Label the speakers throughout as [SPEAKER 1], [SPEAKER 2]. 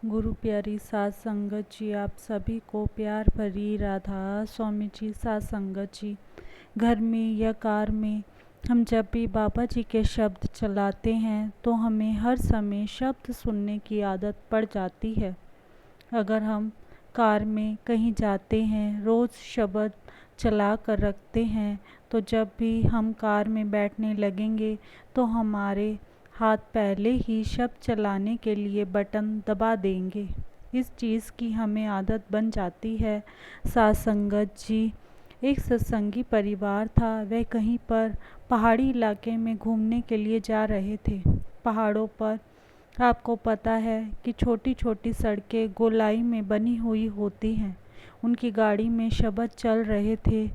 [SPEAKER 1] गुरु प्यारी सात संगत जी, आप सभी को प्यार भरी राधा स्वामी जी। सात संगत जी, घर में या कार में हम जब भी बाबा जी के शब्द चलाते हैं तो हमें हर समय शब्द सुनने की आदत पड़ जाती है। अगर हम कार में कहीं जाते हैं, रोज़ शब्द चला कर रखते हैं, तो जब भी हम कार में बैठने लगेंगे तो हमारे हाथ पहले ही शब्द चलाने के लिए बटन दबा देंगे। इस चीज़ की हमें आदत बन जाती है। सात संगत जी, एक सत्संगी परिवार था। वह कहीं पर पहाड़ी इलाके में घूमने के लिए जा रहे थे। पहाड़ों पर आपको पता है कि छोटी छोटी सड़कें गोलाई में बनी हुई होती हैं। उनकी गाड़ी में शब्द चल रहे थे।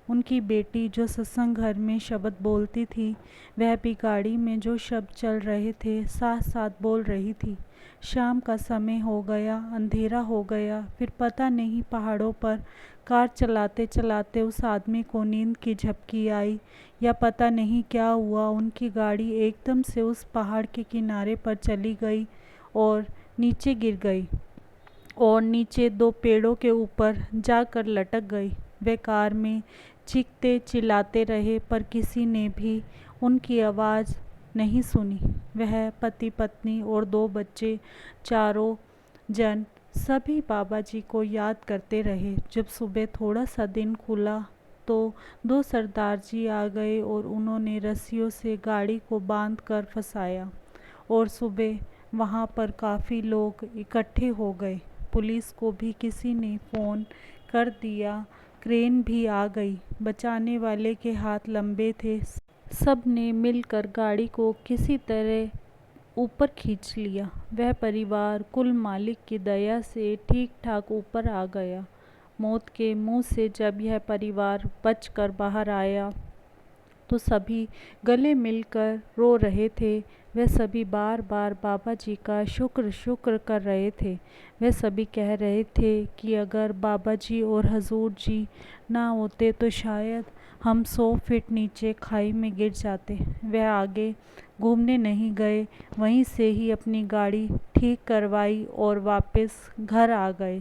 [SPEAKER 1] उनकी बेटी जो सत्संग घर में शब्द बोलती थी, वह भी गाड़ी में जो शब्द चल रहे थे साथ साथ बोल रही थी। शाम का समय हो गया, अंधेरा हो गया। फिर पता नहीं पहाड़ों पर कार चलाते चलाते उस आदमी को नींद की झपकी आई या पता नहीं क्या हुआ। उनकी गाड़ी एकदम से उस पहाड़ के किनारे पर चली गई और नीचे गिर गई और नीचे दो पेड़ों के ऊपर जाकर लटक गई। वे कार में चीखते चिल्लाते रहे पर किसी ने भी उनकी आवाज़ नहीं सुनी। वह पति पत्नी और दो बच्चे, चारों जन सभी बाबा जी को याद करते रहे। जब सुबह थोड़ा सा दिन खुला तो दो सरदार जी आ गए और उन्होंने रस्सियों से गाड़ी को बांध कर फंसाया और सुबह वहाँ पर काफ़ी लोग इकट्ठे हो गए। पुलिस को भी किसी ने फ़ोन कर दिया, क्रेन भी आ गई। बचाने वाले के हाथ लंबे थे। सब ने मिलकर गाड़ी को किसी तरह ऊपर खींच लिया। वह परिवार कुल मालिक की दया से ठीक ठाक ऊपर आ गया। मौत के मुंह से जब यह परिवार बचकर बाहर आया तो सभी गले मिलकर रो रहे थे। वे सभी बार बार बाबा जी का शुक्र शुक्र कर रहे थे। वे सभी कह रहे थे कि अगर बाबा जी और हजूर जी ना होते तो शायद हम 100 फीट नीचे खाई में गिर जाते। वह आगे घूमने नहीं गए, वहीं से ही अपनी गाड़ी ठीक करवाई और वापस घर आ गए।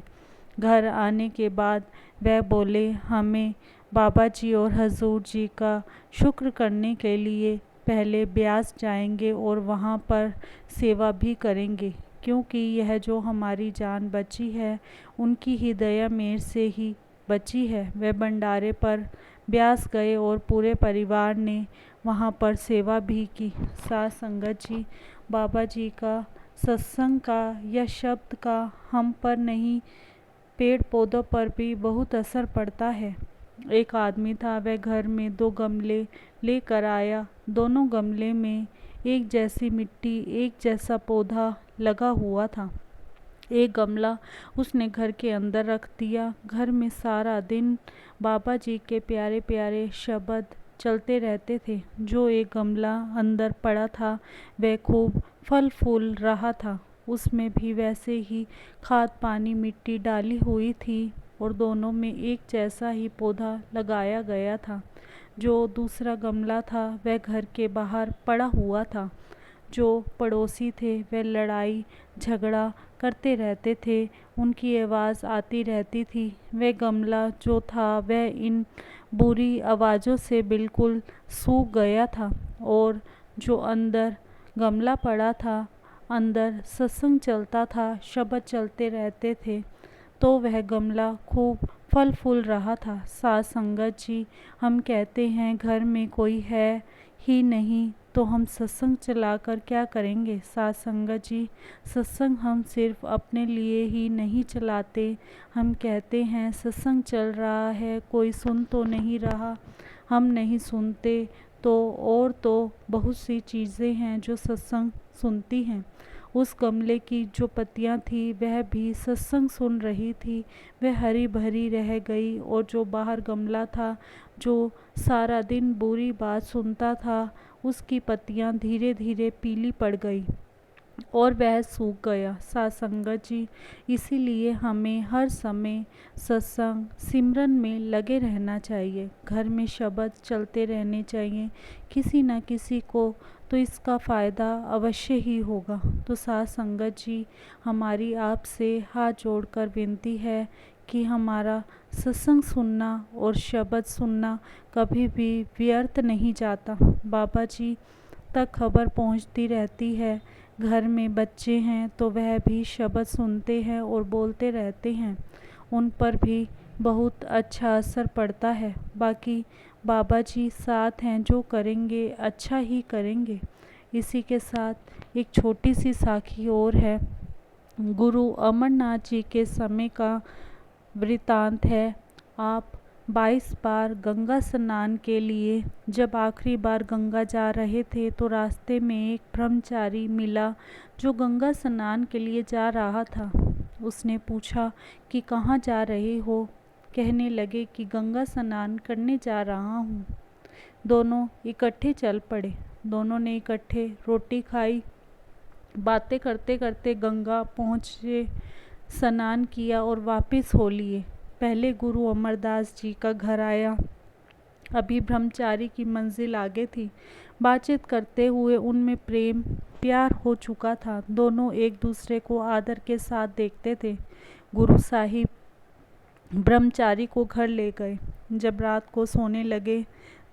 [SPEAKER 1] घर आने के बाद वह बोले, हमें बाबा जी और हजूर जी का शुक्र करने के लिए पहले ब्यास जाएंगे और वहाँ पर सेवा भी करेंगे, क्योंकि यह जो हमारी जान बची है उनकी ही दया मेर से ही बची है। वह भंडारे पर ब्यास गए और पूरे परिवार ने वहाँ पर सेवा भी की। साथ संगत जी, बाबा जी का सत्संग का या शब्द का हम पर नहीं, पेड़ पौधों पर भी बहुत असर पड़ता है। एक आदमी था, वह घर में 2 गमले लेकर आया। दोनों गमले में एक जैसी मिट्टी, एक जैसा पौधा लगा हुआ था। एक गमला उसने घर के अंदर रख दिया। घर में सारा दिन बाबा जी के प्यारे प्यारे शब्द चलते रहते थे। जो एक गमला अंदर पड़ा था वह खूब फल फूल रहा था। उसमें भी वैसे ही खाद पानी मिट्टी डाली हुई थी और दोनों में एक जैसा ही पौधा लगाया गया था। जो दूसरा गमला था वह घर के बाहर पड़ा हुआ था। जो पड़ोसी थे वह लड़ाई झगड़ा करते रहते थे, उनकी आवाज़ आती रहती थी। वह गमला जो था वह इन बुरी आवाज़ों से बिल्कुल सूख गया था और जो अंदर गमला पड़ा था, अंदर सत्संग चलता था, शब्द चलते रहते थे, तो वह गमला खूब फल फूल रहा था। साथ संगत जी, हम कहते हैं घर में कोई है ही नहीं तो हम सत्संग चलाकर क्या करेंगे। साथ संगत जी, सत्संग हम सिर्फ अपने लिए ही नहीं चलाते। हम कहते हैं सत्संग चल रहा है, कोई सुन तो नहीं रहा। हम नहीं सुनते तो और तो बहुत सी चीज़ें हैं जो सत्संग सुनती हैं। उस गमले की जो पत्तियां थी वह भी सत्संग सुन रही थी। वह हरी भरी रह गई और जो बाहर गमला था, जो सारा दिन बुरी बात सुनता था, उसकी पत्तियां धीरे धीरे पीली पड़ गई। और वह सूख गया। सासंगत जी, इसीलिए हमें हर समय सत्संग सिमरन में लगे रहना चाहिए। घर में शब्द चलते रहने चाहिए, किसी न किसी को तो इसका फ़ायदा अवश्य ही होगा। तो सासंगत जी, हमारी आपसे हाथ जोड़कर विनती है कि हमारा सत्संग सुनना और शब्द सुनना कभी भी व्यर्थ नहीं जाता। बाबा जी तक खबर पहुंचती रहती है। घर में बच्चे हैं तो वह भी शब्द सुनते हैं और बोलते रहते हैं, उन पर भी बहुत अच्छा असर पड़ता है। बाकी बाबा जी साथ हैं, जो करेंगे अच्छा ही करेंगे। इसी के साथ एक छोटी सी साखी और है। गुरु अमरनाथ जी के समय का वृतांत है। आप 22 बार गंगा स्नान के लिए जब आखिरी बार गंगा जा रहे थे तो रास्ते में एक ब्रह्मचारी मिला जो गंगा स्नान के लिए जा रहा था। उसने पूछा कि कहाँ जा रहे हो? कहने लगे कि गंगा स्नान करने जा रहा हूँ। दोनों इकट्ठे चल पड़े। दोनों ने इकट्ठे रोटी खाई, बातें करते करते गंगा पहुँचे, स्नान किया और वापस हो लिए। पहले गुरु अमरदास जी का घर आया। अभी ब्रह्मचारी की मंजिल आगे थी। बातचीत करते हुए उनमें प्रेम प्यार हो चुका था। दोनों एक दूसरे को आदर के साथ देखते थे। गुरु साहिब ब्रह्मचारी को घर ले गए। जब रात को सोने लगे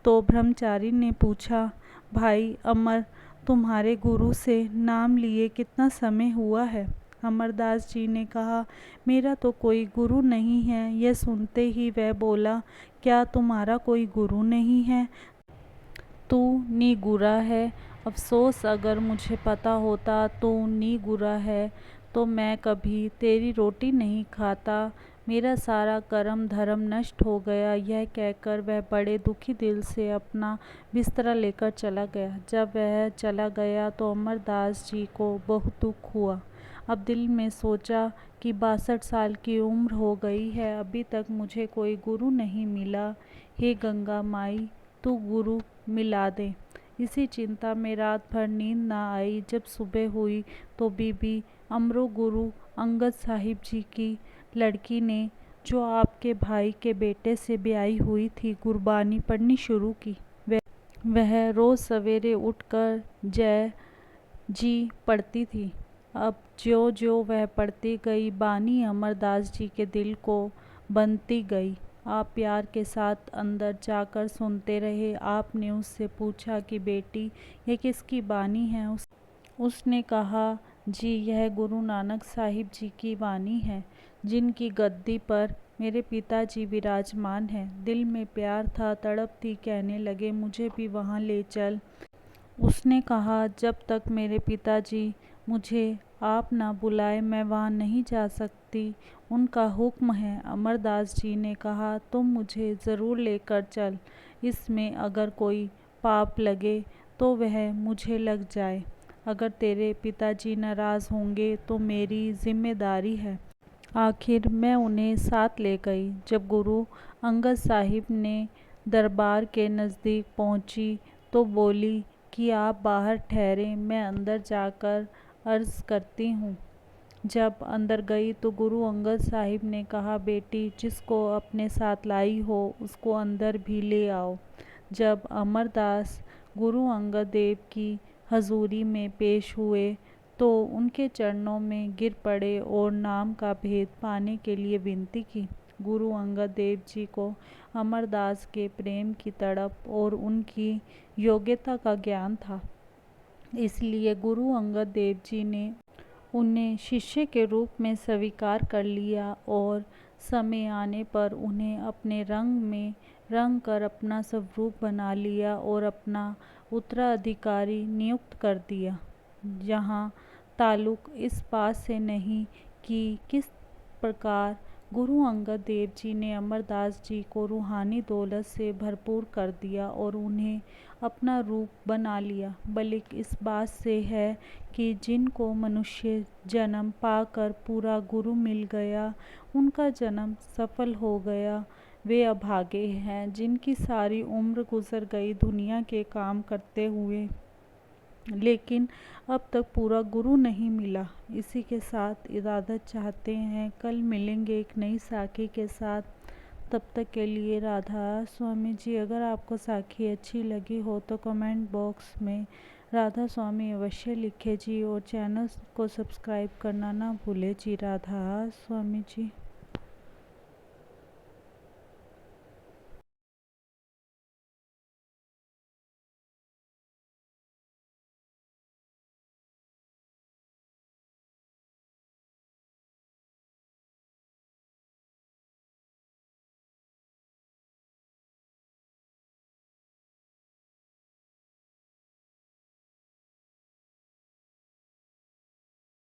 [SPEAKER 1] तो ब्रह्मचारी ने पूछा, भाई अमर, तुम्हारे गुरु से नाम लिए कितना समय हुआ है? अमरदास जी ने कहा, मेरा तो कोई गुरु नहीं है। यह सुनते ही वह बोला, क्या तुम्हारा कोई गुरु नहीं है? तू निगुरा है। अफसोस, अगर मुझे पता होता तू निगुरा है तो मैं कभी तेरी रोटी नहीं खाता। मेरा सारा कर्म धर्म नष्ट हो गया। यह कहकर वह बड़े दुखी दिल से अपना बिस्तरा लेकर चला गया। जब वह चला गया तो अमरदास जी को बहुत दुख हुआ। अब दिल में सोचा कि 62 साल की उम्र हो गई है, अभी तक मुझे कोई गुरु नहीं मिला। हे गंगा माई, तू गुरु मिला दे। इसी चिंता में रात भर नींद न आई। जब सुबह हुई तो बीबी अमरो गुरु अंगद साहिब जी की लड़की ने, जो आपके भाई के बेटे से ब्याही हुई थी, गुरबानी पढ़नी शुरू की। वह रोज़ सवेरे उठकर जय जी पढ़ती थी। अब ज्यों ज्यों वह पढ़ती गई, बानी अमरदास जी के दिल को बनती गई। आप प्यार के साथ अंदर जाकर सुनते रहे। आपने उससे पूछा कि बेटी, ये किसकी बानी है? उसने कहा, जी यह गुरु नानक साहिब जी की वाणी है, जिनकी गद्दी पर मेरे पिताजी विराजमान हैं। दिल में प्यार था, तड़प थी। कहने लगे, मुझे भी वहाँ ले चल। उसने कहा, जब तक मेरे पिताजी मुझे आप ना बुलाए मैं वहाँ नहीं जा सकती, उनका हुक्म है। अमरदास जी ने कहा, तुम मुझे ज़रूर लेकर चल। इसमें अगर कोई पाप लगे तो वह मुझे लग जाए। अगर तेरे पिताजी नाराज़ होंगे तो मेरी जिम्मेदारी है। आखिर मैं उन्हें साथ ले गई। जब गुरु अंगद साहिब ने दरबार के नज़दीक पहुंची तो बोली कि आप बाहर ठहरें, मैं अंदर जाकर अर्ज़ करती हूँ। जब अंदर गई तो गुरु अंगद साहिब ने कहा, बेटी, जिसको अपने साथ लाई हो उसको अंदर भी ले आओ। जब अमरदास गुरु अंगद देव की हजूरी में पेश हुए तो उनके चरणों में गिर पड़े और नाम का भेद पाने के लिए विनती की। गुरु अंगद देव जी को अमरदास के प्रेम की तड़प और उनकी योग्यता का ज्ञान था। इसलिए गुरु अंगद देव जी ने उन्हें शिष्य के रूप में स्वीकार कर लिया और समय आने पर उन्हें अपने रंग में रंग कर अपना स्वरूप बना लिया और अपना उत्तराधिकारी नियुक्त कर दिया। यहाँ ताल्लुक इस बात से नहीं कि किस प्रकार गुरु अंगद देव जी ने अमरदास जी को रूहानी दौलत से भरपूर कर दिया और उन्हें अपना रूप बना लिया, बल्कि इस बात से है कि जिनको मनुष्य जन्म पाकर पूरा गुरु मिल गया, उनका जन्म सफल हो गया। वे अभागे हैं जिनकी सारी उम्र गुजर गई दुनिया के काम करते हुए लेकिन अब तक पूरा गुरु नहीं मिला। इसी के साथ इजाज़त चाहते हैं, कल मिलेंगे एक नई साखी के साथ। तब तक के लिए राधा स्वामी जी। अगर आपको साखी अच्छी लगी हो तो कमेंट बॉक्स में राधा स्वामी अवश्य लिखे जी, और चैनल को सब्सक्राइब करना ना भूले जी। राधा स्वामी जी।